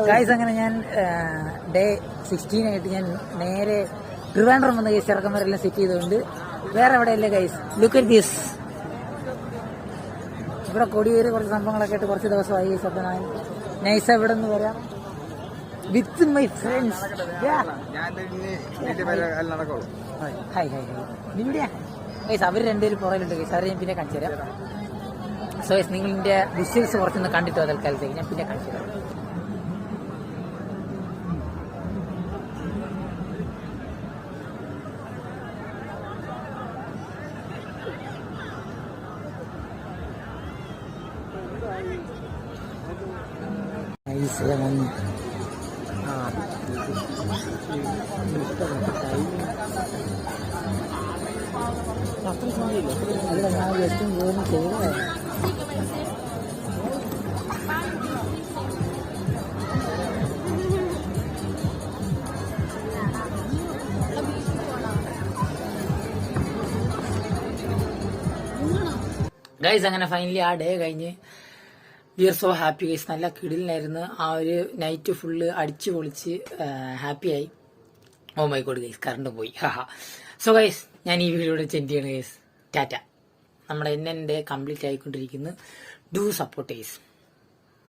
Guys അങ്ങനെ ഞാൻ day 16 ആയിട്ട് ഞാൻ നേരെ ട്രിവാൻഡ്രം വന്ന ഗൈസ് ഇറക്കന്മാരെല്ലാം സെറ്റ് ചെയ്തുകൊണ്ട് വേറെ എവിടെയല്ലേ ഗൈസ്. Look at this. ഇവിടെ കൊടിയേറി കുറച്ച് സംഭവങ്ങളൊക്കെ ആയിട്ട് കുറച്ച് ദിവസമായി ഗൈസ്. അപ്പം ഞാൻ നൈസ് ഇവിടെ നിന്ന് വരാം with my friends. Hi hi hi നിന്റെ ഗൈസ് അവർ രണ്ടുപേരും പുറകിലുണ്ട് ഗൈസ്. അവരെ ഞാൻ പിന്നെ കാണിച്ചു തരാം. സോ ഗൈസ് നിങ്ങളുടെ വിഷ്വൽസ് കുറച്ചൊന്ന് കണ്ടിട്ടോ തൽക്കാലത്തേക്ക് ഞാൻ പിന്നെ കാണിച്ചു തരാം. അത്ര സമയമില്ല. അല്ല ഞാൻ ജസ്റ്റ് ജോലി ചെയ്തതാണ്. ഗൈസ് അങ്ങനെ ഫൈനലി ആ ഡേ കഴിഞ്ഞ് we are so happy guys. നല്ല കിടിലായിരുന്നു ആ ഒരു നൈറ്റ് ഫുള്ള് അടിച്ചു പൊളിച്ച് ഹാപ്പിയായി. Oh my god guys current പോയി. സോ ഗൈസ് ഞാൻ ഈ വീഡിയോയുടെ ചെൻഡ് ചെയ്യണം ഗൈസ്. ടാറ്റ. നമ്മുടെ എന്നെ കംപ്ലീറ്റ് ആയിക്കൊണ്ടിരിക്കുന്നു. Do support guys.